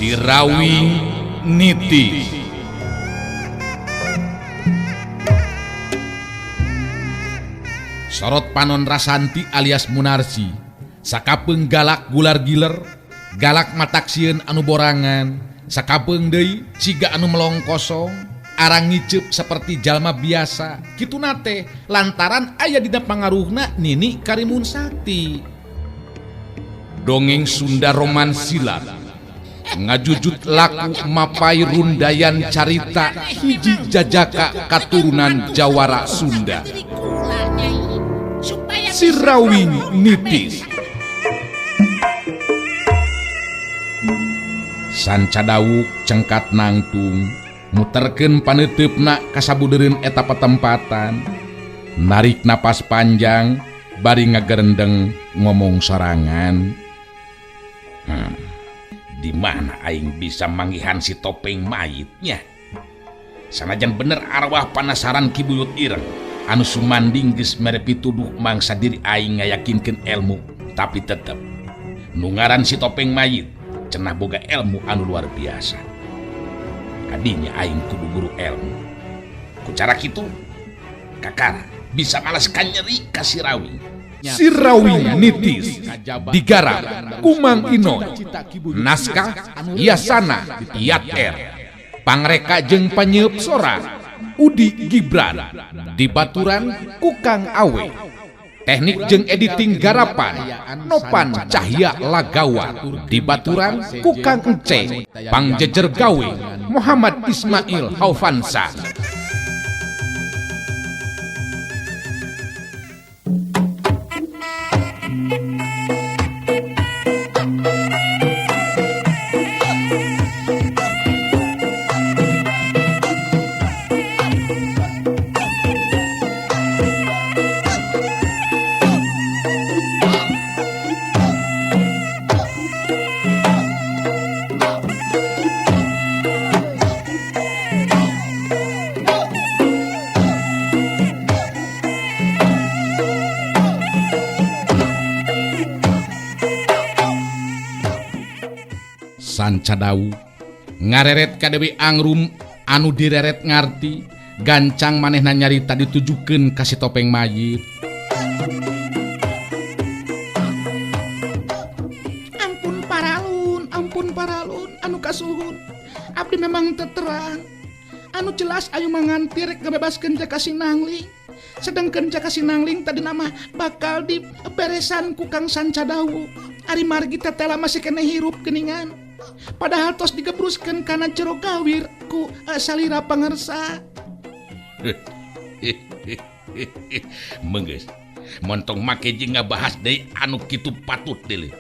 Sirawing Niti. Sorot Panon Rasanti alias Munarsi, sakapeung galak gular giler, galak mataksieun anu borangan, sakapeung deui ciga anu melong kosong, arang ngiceup seperti jalma biasa, kitu nate lantaran aya dina pangaruhna Nini Karimun Sakti. Dongeng Sunda Romansilan ngajujut laku mapai rundayan carita hiji jajaka katurunan Jawara Sunda. Sirawing Nitis. Sanca dawuk cengkat nangtung muterkeun paneuteup-na kasabudeureun eta patempatan, narik napas panjang bari ngagerendeng ngomong sorangan. Di mana aing bisa manggihan si topeng mayitnya? Sanajan bener arwah panasaran kibuyut ireng anu sumanding geus mere pituduh mangsa diri aing ngayakinkeun ilmu, tapi tetep nu ngaran si topeng mayit cenah boga ilmu anu luar biasa. Kadinya aing kudu guru ilmu. Ku cara kitu kakara bisa malaskan nyeri ka Sirawing. Sirawing Nitis digarap Kumang Inoy, naskah Yasana Yat R, pangreka jeung panyeup sora Udi Gibran, dibaturan Kukang Awe, teknik jeung editing garapan Nopan Cahya Lagawa, dibaturan Kukang Ence, pangjejer gawe Muhammad Ismail Haufansa. Sanca dawu ngareret ka Dewi Angrum anu direret ngarti gancang manehna nyarita ditujukeun ka si topeng mayit. Ampun paralun anu kasuhun, abdi memang teterang anu jelas ayu manganti rek ngabebaskeun Jaka Sinangling, sedangkeun Jaka Sinangling tadi nama bakal diberesan ku Kang Sanca dawu. Ari margi teteh masih kena hirup geningan, padahal tos digebruskeun kana jero gawir ku salira pangersa. Menggeus montong make jeung ngabahas deui anu kitu patut deuleu.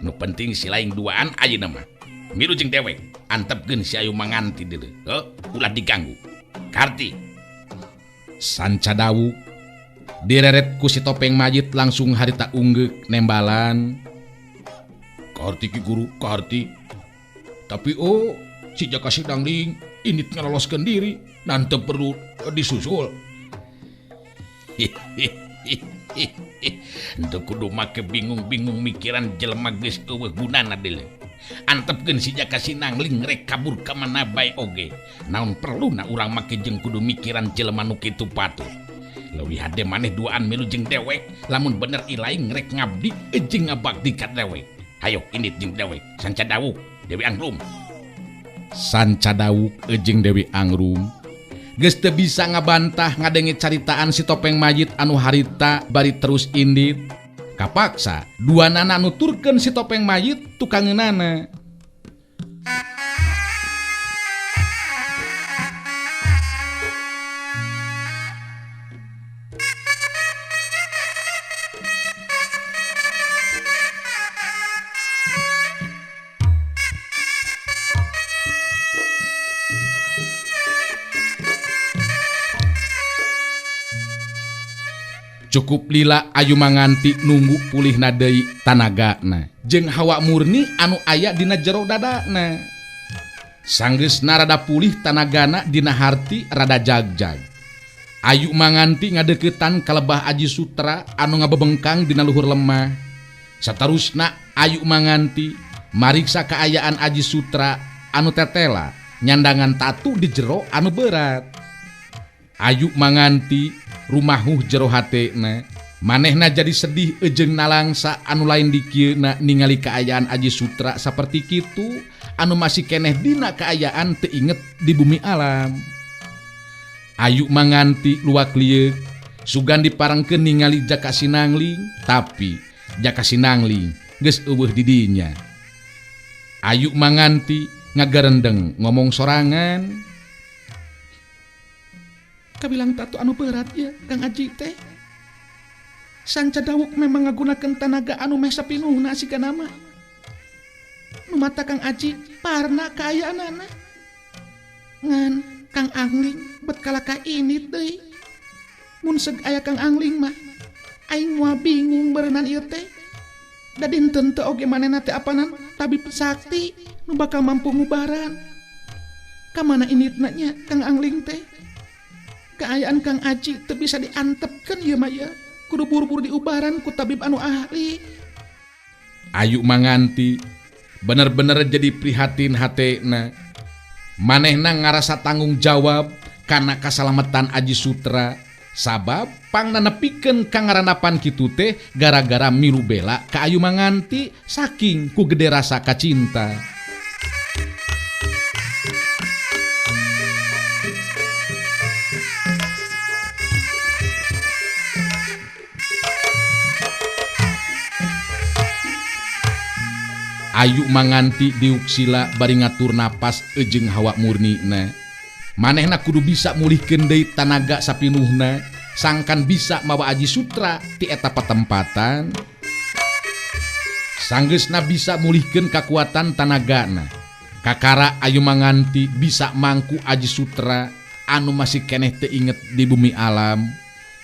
Nu penting si laing duaan ayeuna mah milu jeung dewek antepkeun si ayu manganti deuleu. Ulah diganggu. Karti Sanca dawu direret ku si topeng mayit langsung harita unggeuk nembalan. Karti ki guru, karti. Tapi si Jaka Sinangling ini ngeloloskeun diri, nanti perlu disusul. Henteu kudu make bingung-bingung mikiran jelema geus eueuh gunana deuleu. Antepkeun si Jaka Sinangling rek kabur ka mana bae oge. Naon perluna urang make jeung kudu mikiran jelema nu kitu patut. Leuwih hade maneh duaan milu jeung dewek, lamun bener ilaing rek ngabdi jeung ngabakti ka dewek. Hayo indit jeung dewek, Sanca dawuk Dewi Angrum. Sanca dawuk jeung Dewi Angrum geus teu bisa ngabantah ngadenge caritaan si topeng mayit anu harita bari terus indit. Kapaksa duanana nuturkeun si topeng mayit tukangeunana. Cukup lila ayu manganti nunggu pulihna deui tanagana jeung hawa murni anu aya dina jero dadana. Sanggeusna rada pulih tanagana dina harti rada jagjag. Ayu manganti ngadeuketan ka lebah Aji Sutra anu ngabebengkang dina luhur lemah. Saterusna ayu manganti mariksa kaayaan Aji Sutra anu tetela nyandangan tatu di jero anu berat. Ayu manganti rumahuh jero hatena, manehna jadi sedih ejeng nalangsa anu lain di kieuna ningali kaayaan Aji Sutra saperti kitu anu masih keneh dina kaayaan teu inget di bumi alam. Ayu manganti luak lieu sugan diparengkeun ningali Jaka Sinangling, tapi Jaka Sinangling geus eueuh di dinya. Ayu manganti ngagarendeng ngomong sorangan, kabilang tatu anu berat ya Kang Aji teh. Sanca dawuk memang ngagunakeun tanaga anu meh sapinuhna sigana mah. Nu mata Kang Aji parna kaayaanana. Ngan Kang Angling bet kalaka ini deui. Mun seg aya Kang Angling mah aing moal bingung berenang ieu teh. Da dinten teu oge manehna teh apanan tabib sakti nu bakal mampu ngubaran. Ka mana initna nya Kang Angling teh? Kaayaan Kang Aji teu bisa diantepkeun ieu mah ya. Kudu buru-buru diubaran ku tabib anu ahli. Ayu manganti bener-bener jadi prihatin hatena. Manehna ngarasa tanggung jawab kana kasalamatan Aji Sutra, sabab pangna nepikeun kangaranapan kitu teh gara-gara milu bela ka Ayu manganti saking ku gede rasa kacinta. Ayu manganti diuksila bari ngatur napas ejeng hawa murnina. Manehna kudu bisa mulihkeun deui tanaga sapinuhna, sangkan bisa mawa Aji Sutra ti eta patempatan. Sanggeusna bisa mulihkeun kakuatan tanagana. Kakara Ayu manganti bisa mangku Aji Sutra anu masih keneh teu inget di bumi alam.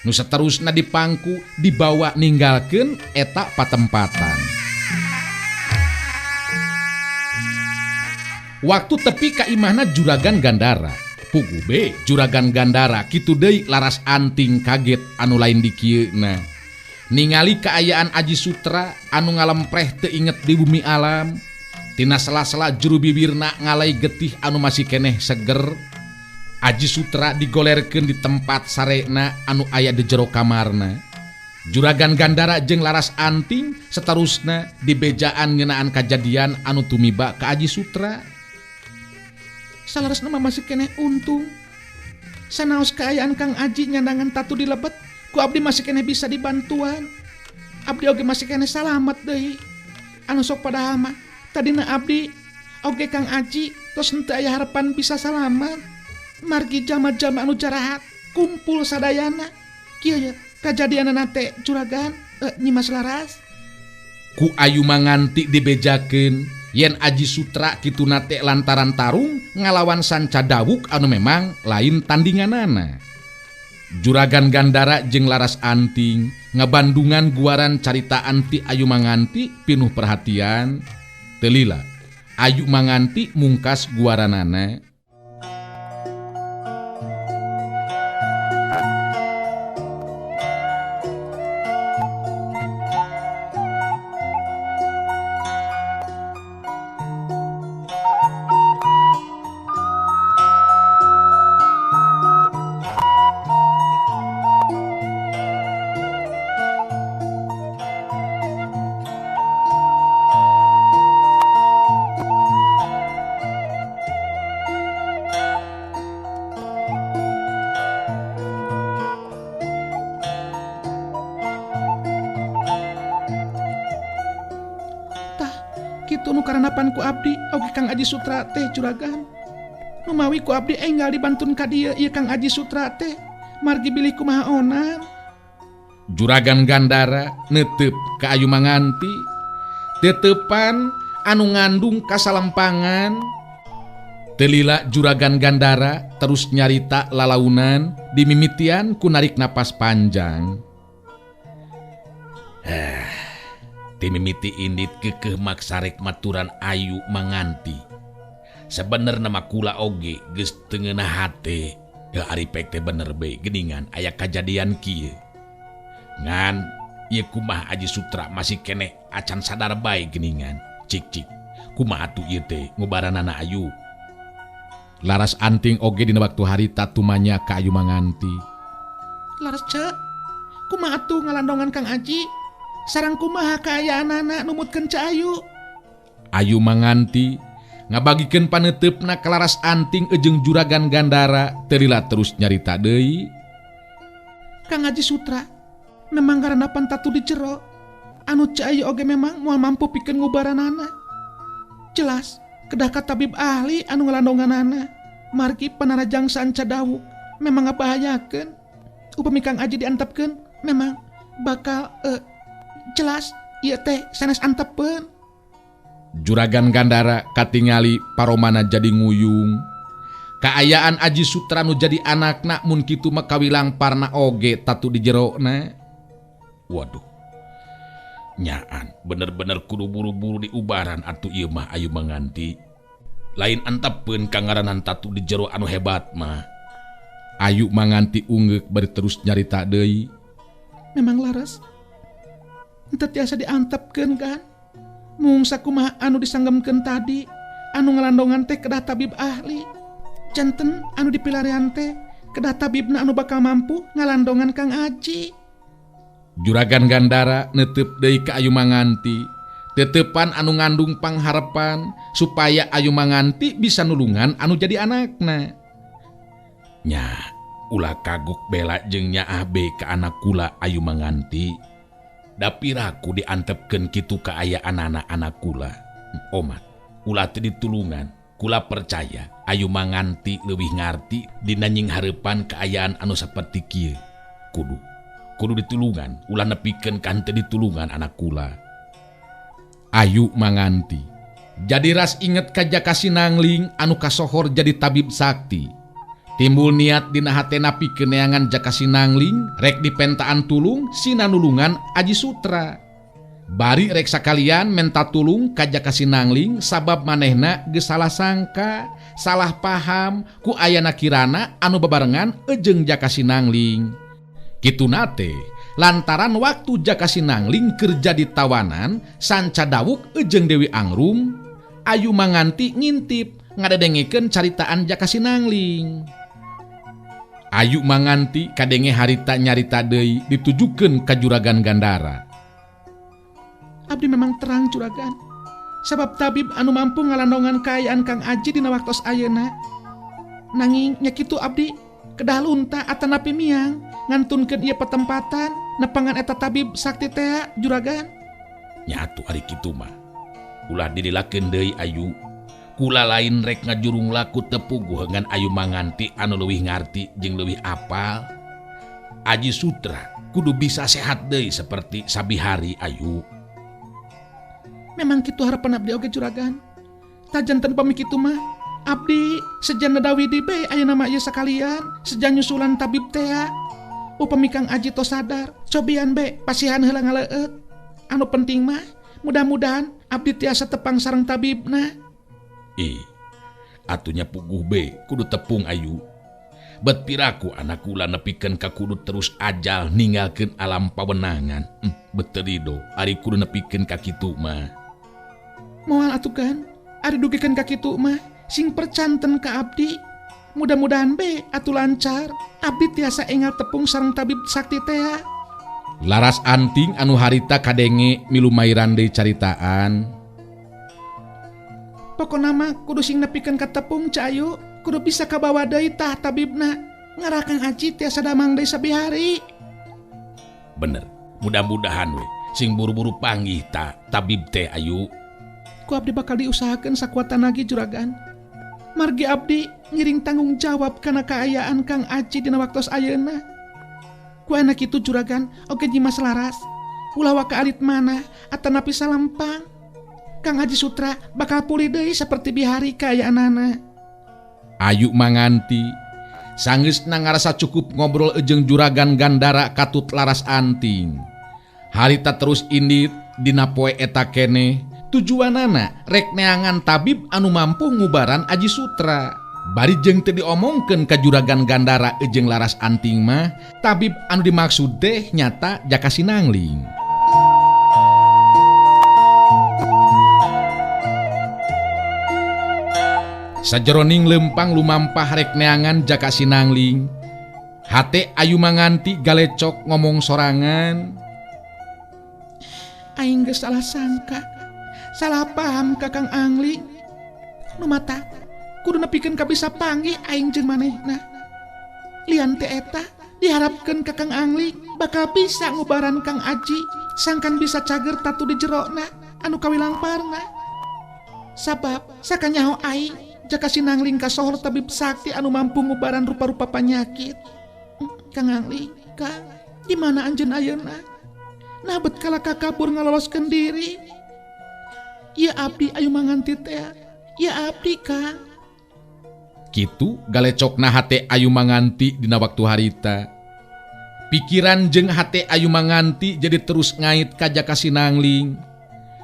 Nu saterusna dipangku dibawa ninggalkeun eta patempatan. Waktu tepi ka imahna Juragan Gandara, pugu be Juragan Gandara kitu deui laras anting kaget anu lain di kieuna. Ningali kaayaan Aji Sutra anu ngalempreh teu inget di bumi alam, tina sela-sela juru bibirna ngalai getih anu masih keneh seger. Aji Sutra digolerkeun di tempat sarena anu aya di jero kamarna. Juragan Gandara jeung laras anting saterusna dibejaan ngeunaan kajadian anu tumiba ka Aji Sutra. Salaresna mah masih keneh untung. Sanaos kaayaan Kang Aji nyandangan tatu dilebet, ku abdi masih keneh bisa dibantuan. Abdi oge masih keneh salamet deui. Anu sok padahal mah tadina abdi oge Kang Aji tos henteu aya harapan bisa salamet. Margi jama-jama anu jarahat kumpul sadayana. Kieu ya kajadianana teh Juragan Nyimas Laras. Ku Ayu manganti dibejakeun yen Aji Sutra kitu nate lantaran tarung ngalawan Sanca Dawuk anu memang lain tandinganana. Juragan Gandara jeung laras anting ngabandungan guaran caritaan ti Ayu manganti pinuh perhatian. Teu lila Ayu manganti mungkas guaranana. Kitu nu karanapan ku abdi oge Kang Aji Sutra teh Juragan. Numawi ku abdi enggal dibantun ka dieu ieu Kang Aji Sutra teh margi bilih kumaha onan. Juragan Gandara neuteup ka Ayu manganti, teutepan anu ngandung kasalempangan. Teu lila Juragan Gandara terus nyarita lalaunan dimimitian ku narik napas panjang. Timimiti indit kekeh maksarek maturan Ayu manganti. Sebenerna mah kula oge geus teu ngeunah hate. Ya ari pek teh bener be geuningan aya kajadian kieu. Ngan ieu kumaha Aji Sutra masih keneh acan sadar bae geuningan. Cik kumaha atuh ieu teh ngubaranana Ayu? Laras Anting oge dina waktu harita tumanya ka Ayu Manganti. Laras cek, kumaha atuh ngalandongan Kang Aji? Sareng kumaha kaayaanana numutkeun Ca Ayu? Ayu Manganti ngabagikeun paneutepna ka Laras Anting jeung Juragan Gandara terila terus nyarita deui. Kang Aji Sutra, memang karena pantatu di jero, anu Ca Ayu oge memang moal mampu pikeun ngubaranana. Jelas, kedah ka tabib ahli anu ngalandonganana, margi panarajang Sanca Dawuk memang ngabahayakeun. Upami Kang Aji diantepkeun, memang bakal jelas ieu teh sanes antepkeun. Juragan Gandara katingali paromana jadi nguyung. Kaayaan Aji Sutra nu jadi anakna mun kitu mah kawilang parna oge tatu di jerona. Waduh. Nyaan, bener-bener kudu buru-buru diubaran atuh ieu mah Ayu Manganti. Lain antepkeun kangaranan tatu di jero anu hebat mah. Ayu Manganti ungeuk bari terus nyarita deui. Memang laras, henteu tiasa diantepkeun kan? Mung sakumaha anu disanggemkeun tadi, anu ngalandongan teh kedah tabib ahli. Janten anu dipilarian teh kedah tabibna anu bakal mampu ngalandongan Kang Aji. Juragan Gandara neuteup deui ka Ayu Manganti, tetepan anu ngandung pangharepan supaya Ayu Manganti bisa nulungan anu jadi anakna. Nya, ulah kagok bela jeung nyaah be ka anak kula Ayu Manganti. Da piraku diantepkeun kitu kaayaan anak kula. Omat, ulah teu ditulungan. Kula percaya Ayu Manganti leuwih ngarti dina nying hareupan kaayaan anu saperti kieu. Kudu ditulungan, ulah nepikeun ka henteu ditulungan anak kula. Ayu Manganti jadi ras inget ka Jaka Sinangling anu kasohor jadi tabib sakti. Timbul niat dina hatena pikeun neangan Jaka Sinangling rek dipentaan tulung sina nulungan Aji Sutra. Bari rek sakalian menta tulung ka Jaka Sinangling sabab manehna geus salah sangka, salah paham ku ayana kirana anu bebarengan jeung Jaka Sinangling. Kituna teh lantaran waktu Jaka Sinangling kerja di tawanan Sanca Dawuk jeung Dewi Angrum, Ayu Manganti ngintip ngadedengekeun caritaan Jaka Sinangling. Ayu Manganti kadenge harita nyarita deui ditujukeun ka Juragan Gandara. Abdi memang terang Juragan, sabab tabib anu mampu ngalandongan kaayaan Kang Aji dina waktos ayeuna. Nanging nya kitu abdi kedah lunta atanapi miang ngantunkeun ieu patempatan nepangan eta tabib sakti teh Juragan. Nya atuh ari kitu mah ulah dililakeun deui Ayu. Kula lain rek ngajurung laku tepuguh ngan Ayu Manganti anu leuwih ngarti jeung leuwih apal. Aji Sutra kudu bisa sehat deui seperti sabihari Ayu. Memang kitu harapan abdi oge Juragan. Tajanten pami kitu mah abdi sejan Dawidi bae ayeuna mah ieu sakalian sejan nyusulan tabib teh. Upami Kang Aji tos sadar, cobian bae pasihan heula ngaleueut. Anu penting mah mudah-mudahan abdi tiasa tepang sareng tabibna. Atunya puguh be kudu tepung Ayu. Bet piraku anak kula nepikeun ka kudu terus ajal ninggalkeun alam pawenangan. Bet teu rido ari kudu nepikeun ka kitu mah. Moal atuh kan ari dugikeun ka kitu mah sing percanten ka abdi. Mudah-mudahan be atuh lancar abdi tiasa enggal tepung sareng tabib sakti teh. Laras Anting anu harita kadenge milu mairan deui caritaan. Pokona mah kudu sing nepikeun ka tepung Ca Ayu, kudu bisa kabawa deui tah tabibna. Ngarah Kang Aji tiasa damang deui sabihari. Bener, mudah-mudahan we sing buru-buru panggih tah tabib teh Ayu. Ku abdi bakal diusahakeun sakuatan lagi Juragan. Margi abdi ngiring tanggung jawab kana kaayaan Kang Aji dina waktos ayeuna. Ku anak kitu Juragan oge jimas laras. Ulah waka alit mana atanapi salempang. Kang Aji Sutra bakal pulih deui saperti bihari kaayaanana. Ayu Manganti sanggeusna ngarasa cukup ngobrol jeung Juragan Gandara katut Laras Anting. Harita terus indit dina poe eta keneh tujuanana rek neangan tabib anu mampu ngubaran Aji Sutra. Bari jeung teu diomongkeun ka Juragan Gandara jeung Laras Anting mah tabib anu dimaksud teh nyata Jaka Sinangling. Sajeroning lempang lumampah rek neangan jaka sinangling. Hate ayu manganti galecok ngomong sorangan. Aing geus salah sangka, salah paham Kakang Angling. Nu mata kudu nepikeun ka bisa panggih aing jeung manehna. Lian teh eta diharapkeun Kakang Angling bakal bisa ngubaran Kang Aji sangkan bisa cager tatu di jerona anu kawilang parna. Sabab sakanyaho aing jaka sinangling kasohor tabib sakti anu mampu ngubaran rupa-rupa penyakit. Kang Angling, Kang, di mana anjeun ayeuna? Nah bet kala kakabur ngaloloskeun diri. Ya abdi ayu manganti teh. Ya abdi, Kang. Kitu galecokna hate ayu manganti dina waktu harita. Pikiran jeung hate ayu manganti jadi terus ngait ka jaka sinangling.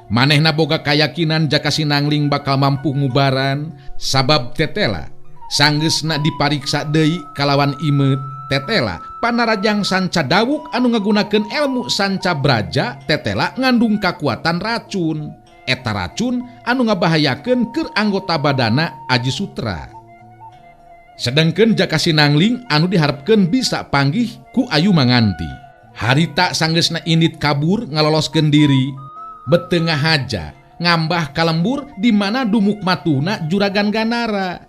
Manehna boga kayakinan jaka sinangling bakal mampu ngubaran sabab tetela sanggeusna dipariksa deui kalawan imeut. Tetela panarajang sanca dawuk anu ngagunakeun ilmu sanca braja. Tetela ngandung kakuatan racun. Eta racun anu ngabahayakeun keur anggota badana Aji Sutra. Sedengkeun jaka sinangling anu diharapkeun bisa panggih ku ayu manganti. Harita sanggeusna indit kabur ngaloloskeun diri. Betengah haja ngambah kalembur di mana dumuk matuna Juragan Gandara.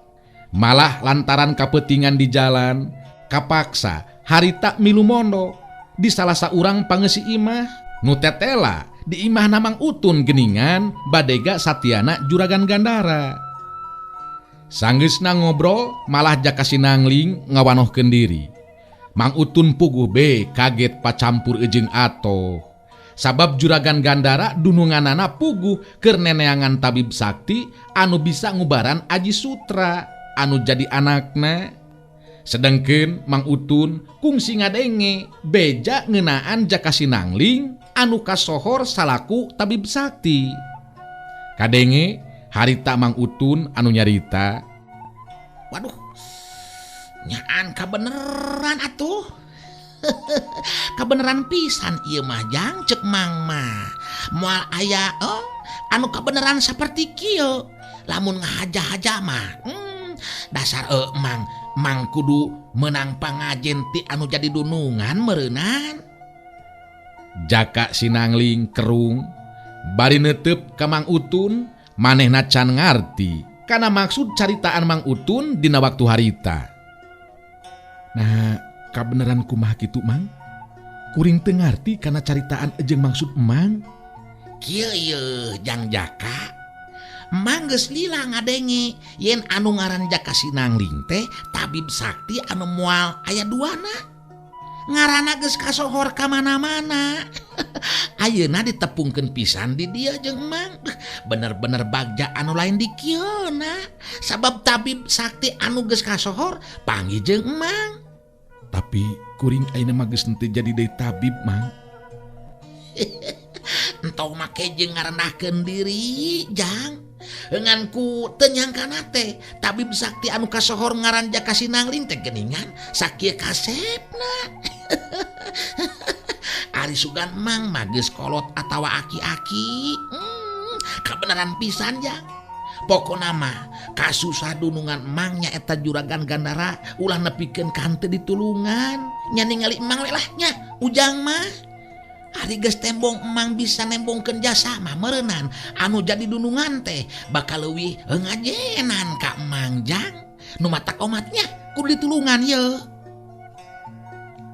Malah lantaran kapetingan di jalan, kapaksa harita milu mondo di salah saurang pangeussi imah. Nu tetela di imah Mang Utun geningan badega Satyana Juragan Gandara. Sanggeusna ngobrol malah jaka sinangling ngawanohkeun diri. Mang Utun puguh be kaget pacampur ejeng atoh. Sabab Juragan Gandara dununganana puguh keur neneangan tabib sakti anu bisa ngubaran Aji Sutra anu jadi anakna. Sedengkeun Mang Utun kungsi ngadenge beja ngeunaan jaka sinangling anu kasohor salaku tabib sakti. Kadenge harita Mang Utun anu nyarita, waduh, nyaan kabeneran atuh. Kabeneran pisan ieu mah jang cek Mang mah. Moal aya anu kabeneran saperti kieu. Lamun ngahaja-haja mah dasar Mang kudu menang pangajen ti anu jadi dunungan meureunan. Jaka sinangling kerung bari neuteup ka Mang Utun, manehna can ngarti kana maksud caritaan Mang Utun dina waktu harita. Nah, kabeneran kumaha kitu Mang? Kuring teu ngarti kana caritaan ejeng maksud Mang. Kieu yeuh jang Jaka. Mang geus lila ngadenge yen anu ngaran Jaka Sinangling teh tabib sakti anu moal aya duana. Ngaranna geus kasohor ka mana-mana. Ayeuna ditepungkeun pisan di dieu jeung Mang. Bener-bener bagja anu lain di kieuna. Sabab tabib sakti anu geus kasohor panggih jeung Mang. Tapi kuring ayeuna mah geus henteu jadi deui tabib, Mang. Entong make jeung ngarendahkeun diri, Jang. Dengan ku teu nyangkana teh tabib sakti anu kasohor ngaran Jaka Sinangling teh geuningan sakieu kasepna. Ari sugan Mang mah geus kolot atawa aki-aki. Kabeneran pisan, Jang. Pokona mah kasusah dunungan Mang nya eta Juragan Gandara ulah nepikeun ka henteu ditulungan. Nya ningali Mang we lah nya ujang mah. Ari geus tembong Mang bisa nembongkeun jasa mah meureunan anu jadi dunungan teh bakal leuwih ngajenan ka Mang, Jang. Nu matak omatnya kudu ditulungan ye.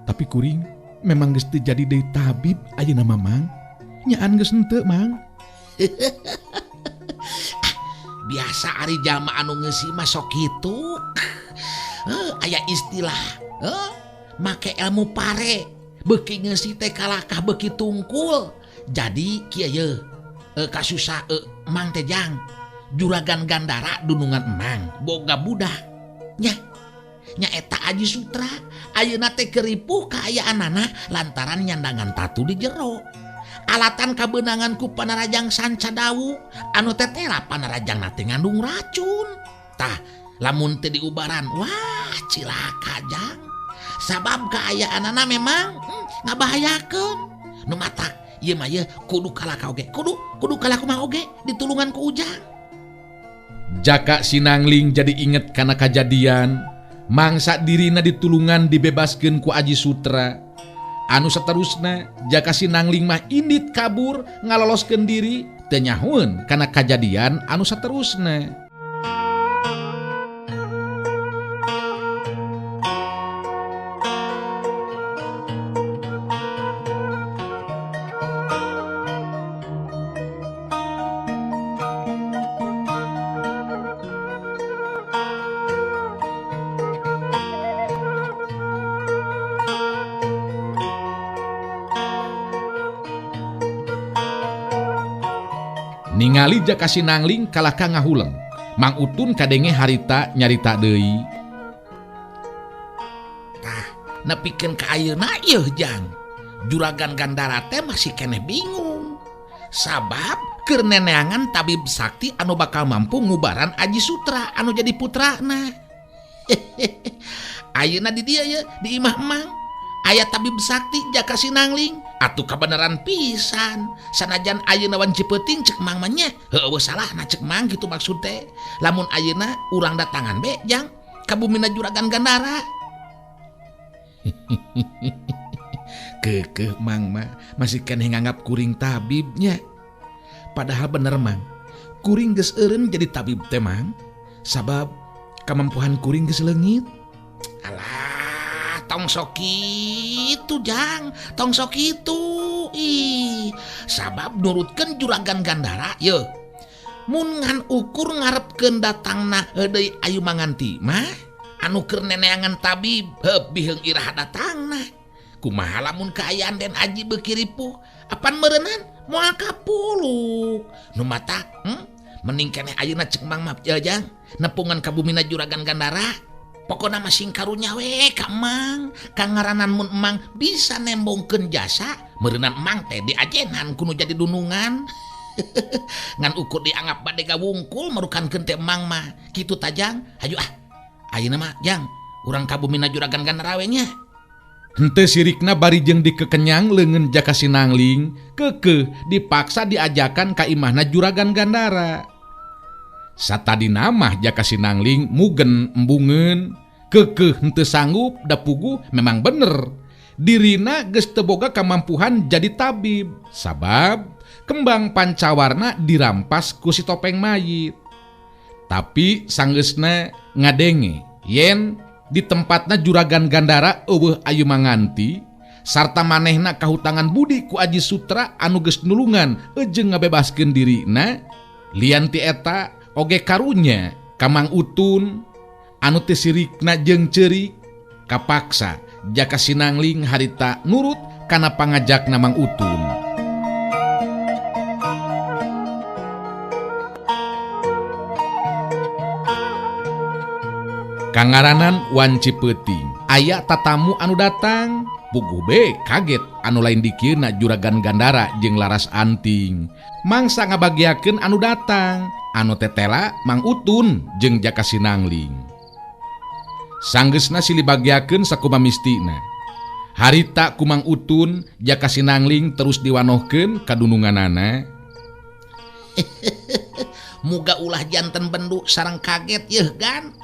Tapi kuring memang geus teu jadi deui tabib ayeuna mah Mang. Nyaan geus henteu, Mang. Biasa ari jalma anu ngeusi mah sok kitu. Aya istilah make ilmu pare beuki ngeusi teh kalakah beuki tungkul. Jadi kieu kasusah Mang teh Jang. Juragan Gandara dunungan Mang boga budak. Nya eta Aji Sutra ayeuna teh keripuh kaayaanana lantaran nyandangan tatu di jero. Alatan kabeunangan ku panarajang sanca dawu anu tetela panarajang nate ngandung racun. Tah lamun teu diubaran wah cilaka, Jang. Sabab kaayaanana memang ngabahayakeun. Nu matak ieu mah ye kudu kalaka oge. Kudu kalaku mah oge ditulungan ku ujang. Jaka Sinangling jadi inget karena kejadian mangsa dirina ditulungan dibebaskeun ku Aji Sutra. Anu saterusna Jaka Sinangling mah indit kabur ngaloloskeun diri teu nyahoeun kana kejadian anu saterusna. Ningali Jaka Sinangling kalahka ngahuleng, Mang Utun kadenge harita nyarita deui. Tah, nepikeun ka ayeuna ieu Jang. Juragan Gandara teh masih keneh bingung. Sabab keur neneangan tabib sakti anu bakal mampu ngubaran Aji Sutra anu jadi putrana. Ayeuna di dieu ye di imah emang aya tabib sakti Jaka Sinangling. Atuh kabeneran pisan. Sanajan ayeuna wan Cipeuting cek Mang mah nya heueuh salahna cek Mang kitu maksud teh. Lamun ayeuna urang datangan be Jang ka bumina Juragan Gandara. Keukeuh Mang mah masih keneh nganggap kuring tabibnya. Padahal bener Mang, kuring geus eureun jadi tabib teh Mang. Sabab kamampuhan kuring geus leungit. Alah, tong sok kitu Jang, tong sok kitu. Ih, sabab nurutkeun Juragan Gandara ye. Mun ngan ukur ngarepkeun datangna deui ayu manganti mah anu keur neneangan tabib biheung irah datangna. Kumaha lamun kaayaan Den Aji beuki ripuh, apan meureunnan moal kapuluk. Nu mata, mending keneh ayeuna cek Mang mah Jang, nepungan ka bumina Juragan Gandara. Pokona masing karunya we ka Mang. Kangaranan mun Mang bisa nembongkeun jasa, meureunnan Mang teh diajenan kudu jadi dunungan. Ngan ukur dianggap bade gawungkul merukankeun teh Mang mah. Kitu ta Jang? Hayu ayeuna mah Jang, urang ka bumina Juragan Gandara we nya. Henteu sirikna barijeng dikekenyang leungeun Jaka Sinangling, keukeuh dipaksa diajakan ka imahna Juragan Gandara. Satadina mah Jaka Sinangling mugen embungeun, keukeuh henteu sanggup da puguh memang bener. Dirina geus teu boga kamampuhan jadi tabib, sabab kembang pancawarna dirampas ku si Topeng Mayit. Tapi sanggeusna ngadenge yen di tempatna Juragan Gandara eueuh ayu manganti sarta manehna kahutangan budi ku Aji Sutra anu geus nulungan ejeng ngabebaskeun dirina. Lian ti eta oge karunya ka Mang Utun anu teu sirikna jeung ceurik kapaksa Jaka Sinangling harita nurut kana pangajakna Mang Utun. Kangaranan wan Cipeuting aya tatamu anu datang. Puguh be kaget anu lain dikieuna Juragan Gandara jeung Laras Anting. Mangsa ngabagiakeun anu datang, anu tetela Mang Utun jeung Jaka Sinangling. Sanggeusna silih bagiakeun sakumaha mistina. Harita ku Mang Utun, Jaka Sinangling terus diwanohkeun ka dununganana. Muga ulah janten bendu sareng kaget yeuh Gan.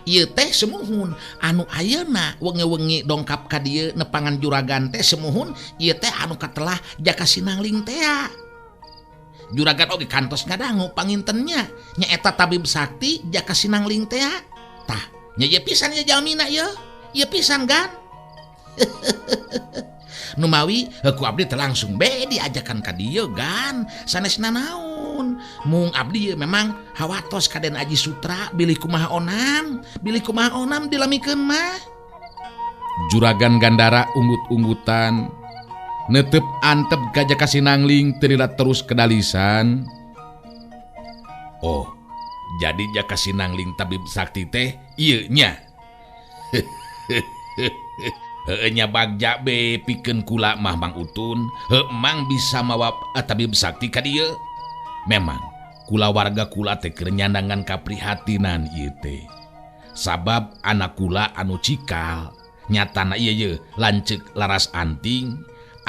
Ieu teh semuhun anu ayeuna wengi-wengi dongkap ka dieu nepangan juragan teh semuhun ieu teh anu katelah Jaka Sinangling teh. Juragan oge kantos ngadangu pangintennya nyaeta tabib sakti Jaka Sinangling teh. Tah, nya ieu pisan ya jalmina ieu. Ieu pisan Gan. Nu mawi ku abdi teh langsung be diajakan ka dieu Gan. Sanesna naon? Mung abdi memang hawatos ka Den Aji Sutra bilih kumaha onam dilamikeun mah. Juragan Gandara unggut-unggutan netep antep ka Jaka Sinangling teu terus kedalisan. Oh, jadi Jaka Sinangling tabib sakti teh ieu nya. Heueuh nya bagja be pikeun kula mah Mang Utun, Mang bisa mawa tabib sakti ka dieu. Memang kula warga kula teh keur nyandangan kaprihatinan ieu teh. Sabab anak kula anu cikal nyatana ieu lanceuk Laras Anting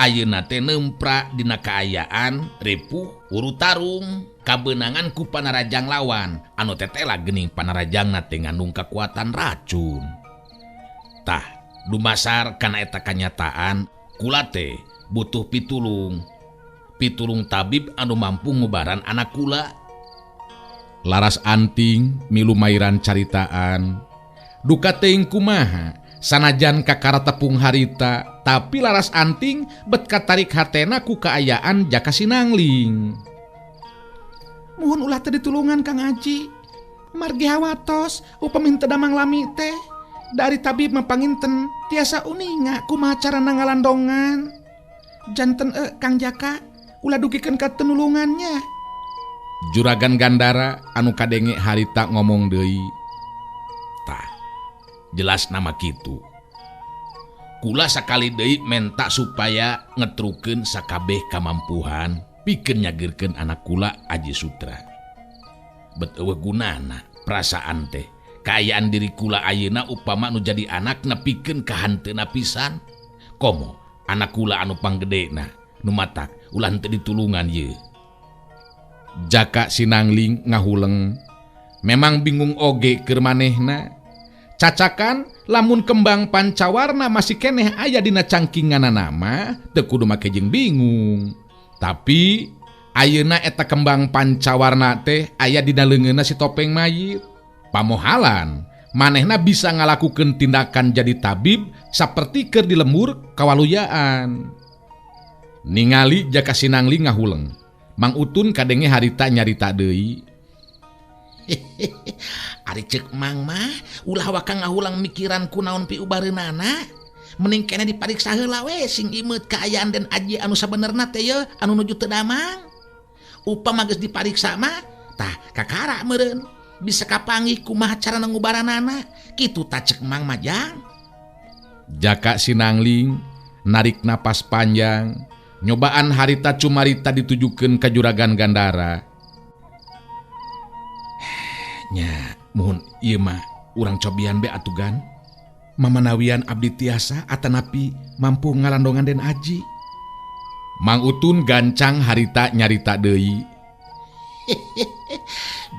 ayeuna teh nempra dina kaayaan ripuh urutarung kabenangan ku panarajang lawan anu tetela geuning panarajangna teh ngandung kekuatan racun. Tah dumasar kana eta kanyataan kula teh butuh pitulung tabib anu mampu ngubaran anak kula. Laras Anting milu mairan caritaan duka teuing kumaha sanajan kakara tepung harita tapi Laras Anting bet katarik hatena ku kaayaan Jaka Sinangling. Muhun ulah teu ditulungan Kang Aji. Margi hawatos upami teu damang lami teh dari tabib mapanginten tiasa uninga kumaha carana ngalandongan. Janten Kang Jaka ulah dugikeun ka tenulungannya. Juragan Gandara anu kadenge harita ngomong deui. Tah, jelas nama kitu. Kula sakali deui menta supaya ngetrukeun sakabeh kamampuhan pikeun nyageurkeun anak kula Aji Sutra. Bet eueuh gunana perasaan teh kaayaan diri kula ayeuna upama anu jadi anak nepikeun ka hanteuna pisan. Komo anak kula anu panggedena nu matak ulah henteu ditulungan ye. Jaka Sinangling ngahuleng memang bingung oge keur manehna. Cacakan lamun kembang pancawarna masih keneh aya dina cangkinganana mah teu kudu make jeung bingung. Tapi ayeuna eta kembang pancawarna teh aya dina leungeunna si Topeng Mayit. Pamohalan manehna bisa ngalakukeun tindakan jadi tabib saperti keur di lembur kawaluyaan. Ningali Jaka Sinangling ngahuleng. Mang Utun kadenge harita nyarita deui. Ari ceuk mang mah ulah wakang ngahulang mikiran kunaon pi ubareunana. Mending kena dipariksa heula we sing imeut kaayaan Den Aji anu sabenerna teh ye anu nuju teu damang. Upama geus dipariksa mah tah kakara meureun bisa kapanggih kumaha carana ngubaranana. Kitu tah ceuk mang mah jang. Jaka Sinangling narik napas panjang. Nyobaan harita cumarita ditujukeun ka Juragan Gandara. Nya, muhun ieu mah urang cobian be atugan. Mamanawian abdi tiasa atanapi mampu ngalandongan Den Aji. Mang Utun gancang harita nyarita deui.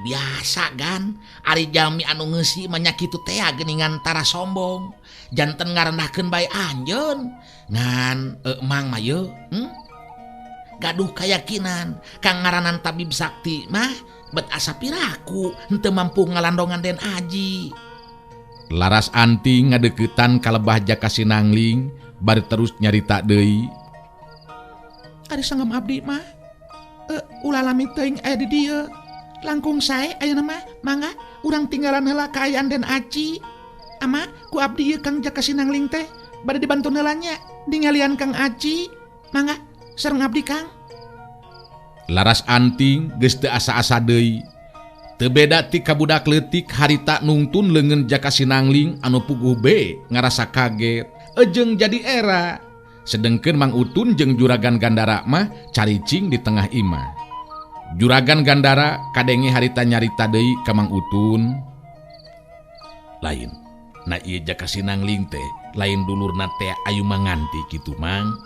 Biasa gan, ari jami anu ngeusi mah kitu teh geuningan tara sombong. Janten ngarendahkeun bae anjeun. Ngan mang mah yeu, gaduh kayakinan kang ngaranan tabib sakti mah bet asa piraku henteu mampu ngalandongan Den Aji. Laras Anting ngadeuketan ka lebah Jaka Sinangling bari terus nyarita deui. Ari sanggem abdi mah ulah lami teuing aya di dieu. Langkung sae ayeuna mah mangga urang tinggalan heula kaayaan Den Aji. Ama ku abdi ieu Kang Jaka Sinangling teh bade dibantu heulanya ningalian Kang Aji. Mangga sareng abdi Kang. Laras Anting geus teu asa-asa deui. Teu beda ti kabudak leutik harita nungtun leungeun Jaka Sinangling anu puguh be ngarasa kaget ejeng jadi era. Sedengkeun Mang Utun jeung Juragan Gandara mah caricing di tengah imah. Juragan Gandara kadenge harita nyarita deui ka Mang Utun. Lain, na ieu Jaka Sinangling teh lain dulurna teh ayu manganti kitu Mang.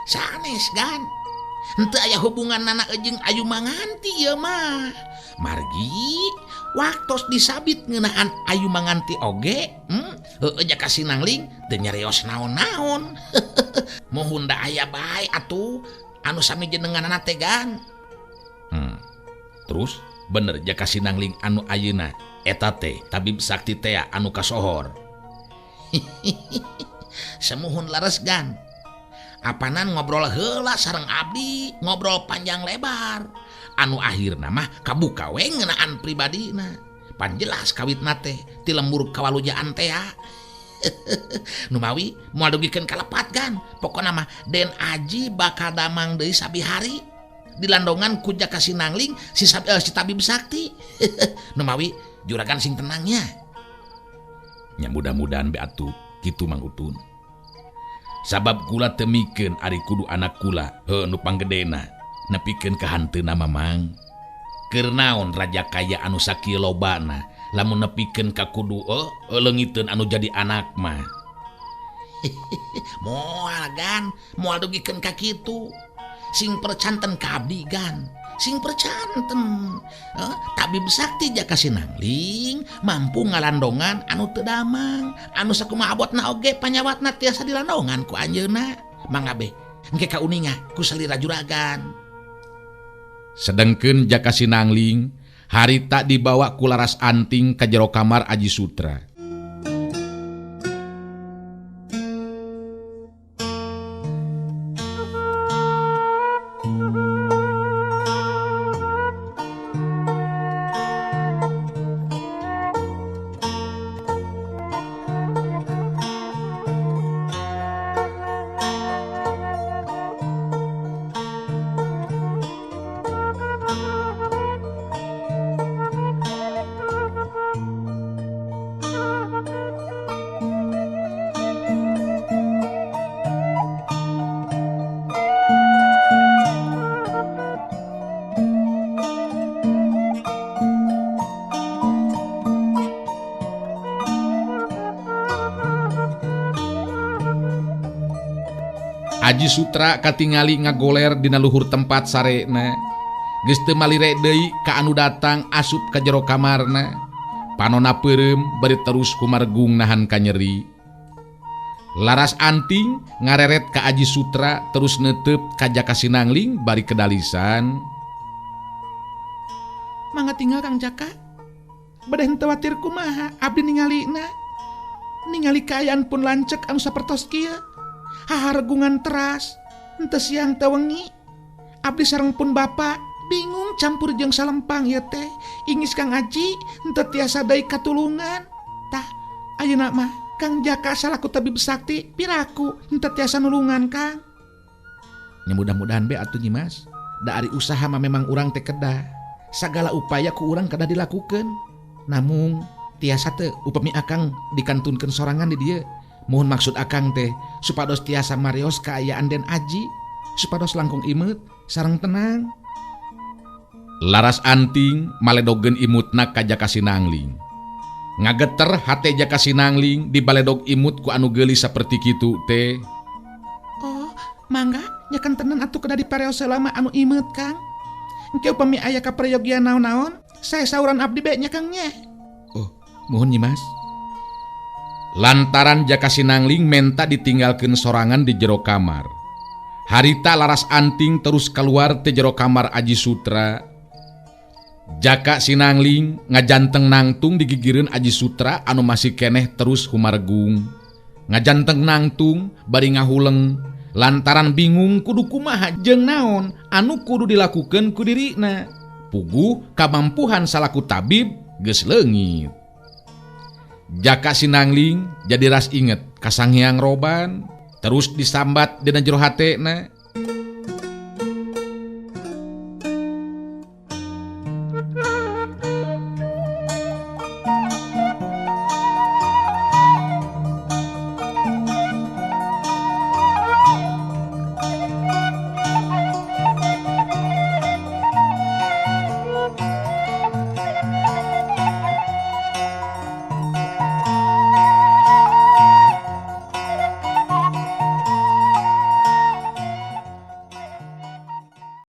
Sanes gan. Henteu aya hubungan nana jeung ayu manganti ieu mah. Margi waktos disabit ngeunaan ayu manganti oge, Jaka Sinangling teu nyareos naon-naon. Mohon da aya bae atuh anu sami jenenganna teh gan. Terus bener Jaka Sinangling anu ayeuna eta teh tabib sakti teh anu kasohor. Semuhun laras gan. Apanan ngobrol heula sareng abdi, ngobrol panjang lebar. Anu akhirna mah kabuka we ngeunaan pribadina. Pan jelas kawitna teh ti lembur kawalujaan teh. Nu mawi moal dugikeun kalepat kan. Pokona mah Den Aji bakal damang deui sabihari. Dilandongan ku Jaka Sinangling si tabib sakti. Nu mawi juragan sing tenangnya. Nya mudah-mudahan be atuh kitu Mang Utun. Sabab kula teu mikeun ari kudu anak kula nu panggedena nepikeun ka hanteuna Mamang. Keur naon raja kaya anu sakieu lobana lamun nepikeun ka kudu leungiteun anu jadi anak mah. Moal gan, moal dugikeun ka kitu. Sing percanten ka abdi gan. Sing percanten. Tabib sakti Jaka Sinangling mampu ngalandongan anu teu damang, anu sakumaha abotna oge panyawatna tiasa dilandongan ku anjeunna. Mangga be, engke kauninga ku salira juragan. Sedengkeun Jaka Sinangling harita dibawa ku Laras Anting ka jero kamar Aji Sutra. Aji Sutra katingali ngagoler dina luhur tempat sarena. Geus teu malire deui ka anu datang asup ka jero kamarna. Panonna peureum bari terus kumargung nahan ka nyeri. Laras Anting ngareret ka Aji Sutra terus neuteup ka Jaka Sinangling bari kedalisan. Mangga tinggal Kang Jaka. Bade henteu watir kumaha abdi ningalina. Ningali kaayaan pun lancek anu sapertos kieu. Hahargungan teras, henteu siang teu wengi. Abdi sareng pun bapa bingung campur jeung salempang ieu teh. Ingis Kang Aji henteu tiasa deui katulungan. Tah, ayeuna mah Kang Jaka salaku tabib sakti piraku henteu tiasa nulungan Kang. Nya mudah-mudahan be atuh Nyi Mas. Da ari usaha mah memang urang teh kedah. Sagala upaya ku urang kedah dilakukeun. Namun tiasa teu upami akang dikantunkeun sorangan di dieu. Mohon maksud akang teh supados tiasa marios kaayaan Den Aji, supados langkung imut sareng tenang. Laras Anting maledogeun imutna ka Jaka Sinangling. Ngageter hate Jaka Sinangling dibaledog imut ku anu geulis saperti kitu teh. Oh, mangga nyakan tenan atuh kedah dipareos selama anu imut Kang. Engke upami aya kaprayogian naon-naon, saya sauran abdi be nya Kang nya. Oh, mohon Nyi Mas. Lantaran Jaka Sinangling menta ditinggalkeun sorangan di jero kamar. Harita Laras Anting terus keluar ti jero kamar Aji Sutra. Jaka Sinangling ngajanteng nangtung digigireun Aji Sutra anu masih keneh terus humargung. Ngajanteng nangtung bari ngahuleng lantaran bingung kudu kumaha jeung naon anu kudu dilakukeun ku dirina. Puguh kamampuhan salaku tabib geus leungit. Jaka Sinangling jadi ras inget ka Sang Hyang Roban, terus disambat dina jero hatena.